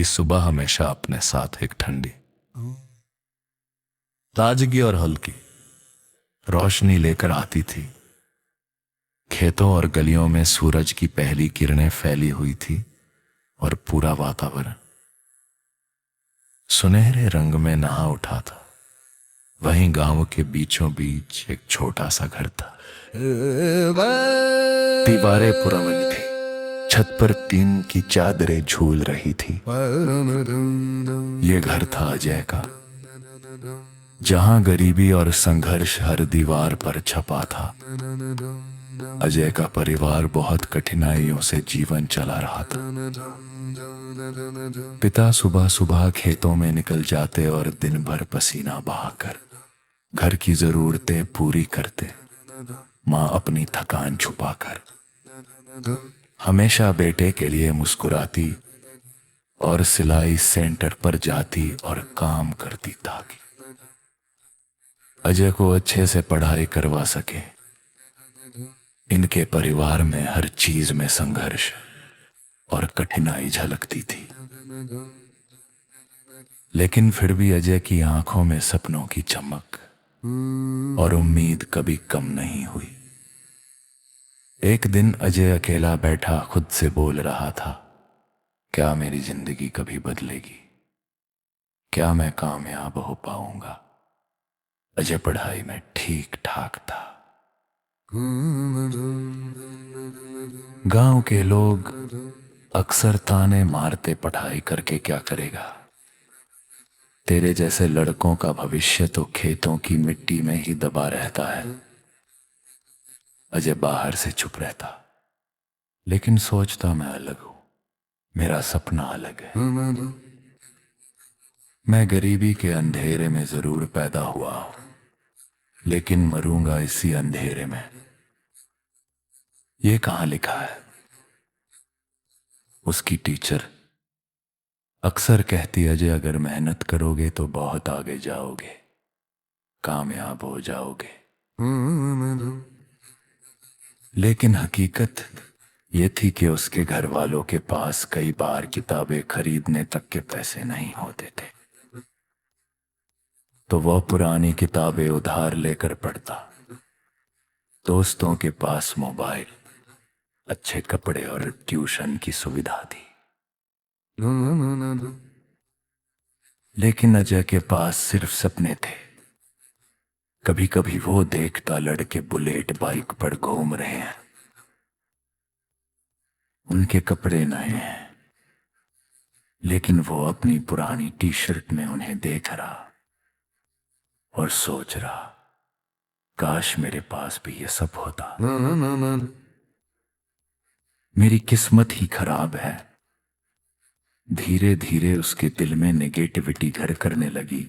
इस सुबह हमेशा अपने साथ एक ठंडी ताजगी और हल्की रोशनी लेकर आती थी। खेतों और गलियों में सूरज की पहली किरणें फैली हुई थी और पूरा वातावरण सुनहरे रंग में नहा उठा था। वहीं गांव के बीचों बीच एक छोटा सा घर था। दीवारें पुरानी थी, छत पर टीन की चादरें झूल रही थी। ये घर था अजय का, जहां गरीबी और संघर्ष हर दीवार पर छपा था। अजय का परिवार बहुत कठिनाइयों से जीवन चला रहा था। पिता सुबह सुबह खेतों में निकल जाते और दिन भर पसीना बहाकर घर की जरूरतें पूरी करते। माँ अपनी थकान छुपाकर हमेशा बेटे के लिए मुस्कुराती और सिलाई सेंटर पर जाती और काम करती ताकि अजय को अच्छे से पढ़ाई करवा सके। इनके परिवार में हर चीज में संघर्ष और कठिनाई झलकती थी, लेकिन फिर भी अजय की आंखों में सपनों की चमक और उम्मीद कभी कम नहीं हुई। एक दिन अजय अकेला बैठा खुद से बोल रहा था, क्या मेरी जिंदगी कभी बदलेगी? क्या मैं कामयाब हो पाऊंगा? अजय पढ़ाई में ठीक ठाक था। गांव के लोग अक्सर ताने मारते, पढ़ाई करके क्या करेगा? तेरे जैसे लड़कों का भविष्य तो खेतों की मिट्टी में ही दबा रहता है। अजय बाहर से चुप रहता, लेकिन सोचता मैं अलग हूं, मेरा सपना अलग है। मैं गरीबी के अंधेरे में जरूर पैदा हुआ हूं, लेकिन मरूंगा इसी अंधेरे में। ये कहां लिखा है? उसकी टीचर अक्सर कहती, अजय अगर मेहनत करोगे तो बहुत आगे जाओगे, कामयाब हो जाओगे। लेकिन हकीकत ये थी कि उसके घर वालों के पास कई बार किताबें खरीदने तक के पैसे नहीं होते थे, तो वह पुरानी किताबें उधार लेकर पढ़ता। दोस्तों के पास मोबाइल, अच्छे कपड़े और ट्यूशन की सुविधा थी, लेकिन अजय के पास सिर्फ सपने थे। कभी कभी वो देखता लड़के बुलेट बाइक पर घूम रहे हैं, उनके कपड़े नए हैं, लेकिन वो अपनी पुरानी टी शर्ट में उन्हें देख रहा और सोच रहा, काश मेरे पास भी ये सब होता। मेरी किस्मत ही खराब है। धीरे धीरे उसके दिल में नेगेटिविटी घर करने लगी।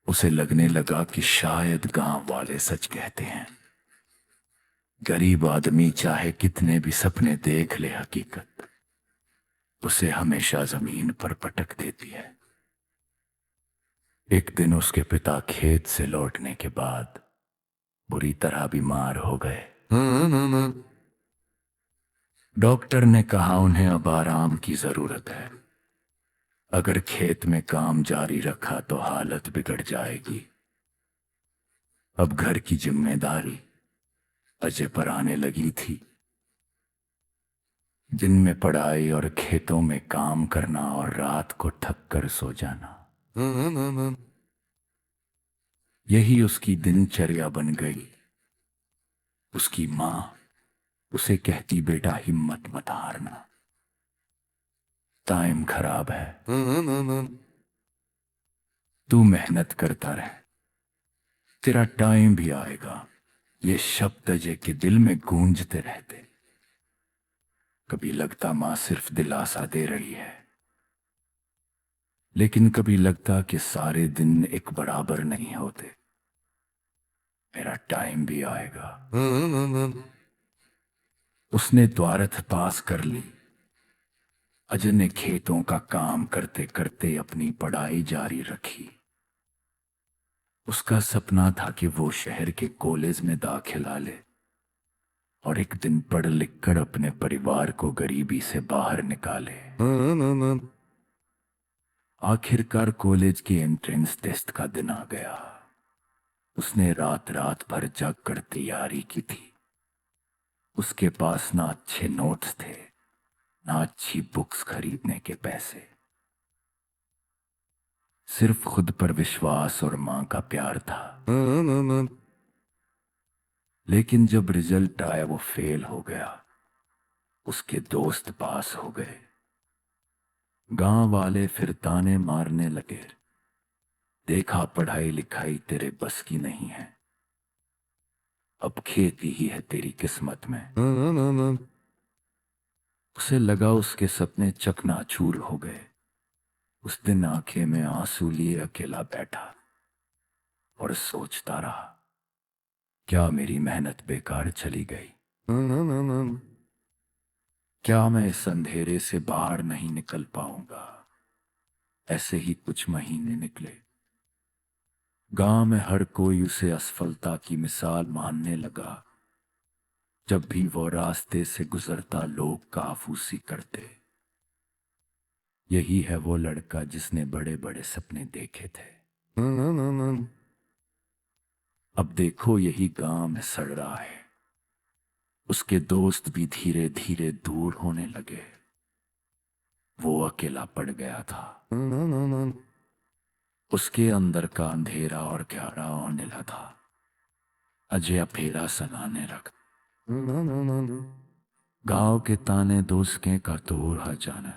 उसे लगने लगा कि शायद गांव वाले सच कहते हैं, गरीब आदमी चाहे कितने भी सपने देख ले, हकीकत उसे हमेशा जमीन पर पटक देती है। एक दिन उसके पिता खेत से लौटने के बाद बुरी तरह बीमार हो गए। डॉक्टर ने कहा उन्हें अब आराम की जरूरत है। अगर खेत में काम जारी रखा तो हालत बिगड़ जाएगी। अब घर की जिम्मेदारी अजय पर आने लगी थी। दिन में पढ़ाई और खेतों में काम करना और रात को थक कर सो जाना, यही उसकी दिनचर्या बन गई। उसकी माँ उसे कहती, बेटा हिम्मत मत हारना, टाइम खराब है, तू मेहनत करता रह, तेरा टाइम भी आएगा। ये शब्द अजय के दिल में गूंजते रहते। कभी लगता माँ सिर्फ दिलासा दे रही है, लेकिन कभी लगता कि सारे दिन एक बराबर नहीं होते, मेरा टाइम भी आएगा। उसने द्वारथ पास कर ली। अजय ने खेतों का काम करते करते अपनी पढ़ाई जारी रखी। उसका सपना था कि वो शहर के कॉलेज में दाखिला ले और एक दिन पढ़ लिख कर अपने परिवार को गरीबी से बाहर निकाले। आखिरकार कॉलेज के एंट्रेंस टेस्ट का दिन आ गया। उसने रात रात भर जाग कर तैयारी की थी। उसके पास ना अच्छे नोट्स थे, ना अच्छी बुक्स खरीदने के पैसे। सिर्फ खुद पर विश्वास और माँ का प्यार था। लेकिन जब रिजल्ट आया वो फेल हो गया। उसके दोस्त पास हो गए। गांव वाले फिर ताने मारने लगे। देखा, पढ़ाई लिखाई तेरे बस की नहीं है, अब खेती ही है तेरी किस्मत में। उसे लगा उसके सपने चकनाचूर हो गए। उस दिन आंखें में आंसू लिए अकेला बैठा और सोचता रहा, क्या मेरी मेहनत बेकार चली गई? क्या मैं इस अंधेरे से बाहर नहीं निकल पाऊंगा? ऐसे ही कुछ महीने निकले। गांव में हर कोई उसे असफलता की मिसाल मानने लगा। जब भी वो रास्ते से गुजरता लोग काफूसी करते, यही है वो लड़का जिसने बड़े बड़े सपने देखे थे। अब देखो, यही गांव में सड़ रहा है। उसके दोस्त भी धीरे धीरे दूर होने लगे। वो अकेला पड़ गया था। उसके अंदर का अंधेरा और गहरा होने लगा। अजय फेरा सनाने लगा। गांव के ताने दोस्त का तो रहा जाना,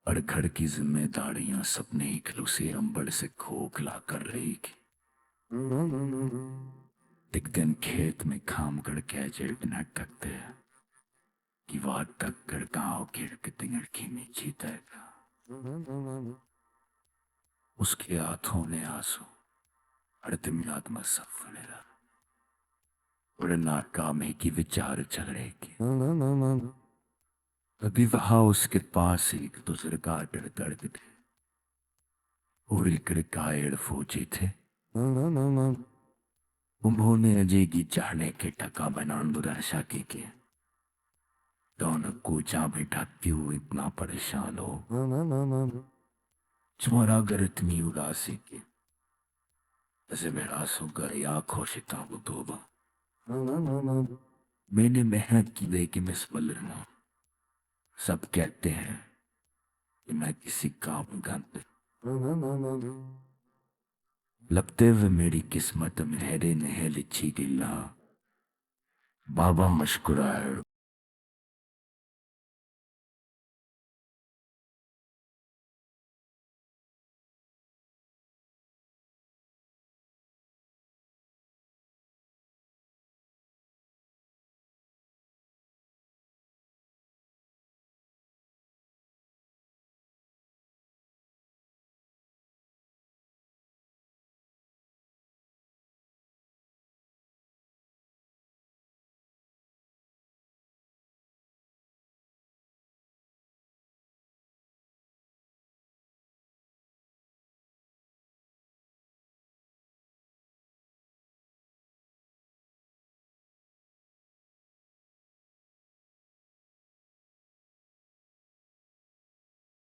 और घर की जिम्मेदारियां सपने इकलौते अंबर से खोखला कर रही थी। एक दिन खेत में काम करके अजय बिना थकते हैं कि वहां तक कर गांव के लड़की में जीता है। उसके हाथों ने आंसू अर्धमिलाद में सफल और नाकामी की विचार चल रहे की। अभी वहां उसके पास एक बुजुर्ग दर्द थे और एक रिटायर्ड फौजी थे। उन्होंने अजय की चाहने के टका बनाने दुराशा की दोनों को जहाँ बैठाती हुए इतना परेशान हो, तुम्हारा घर इतनी उदासी की ऐसे बेरास होकर या खोशिता को तोबा। मैंने मेहनत की लेकिन मैं सफल रहा। सब कहते हैं कि मैं किसी काम का लगते हुए मेरी किस्मत मेरे नहीं लिखी गिल्ला। बाबा मुस्कुराए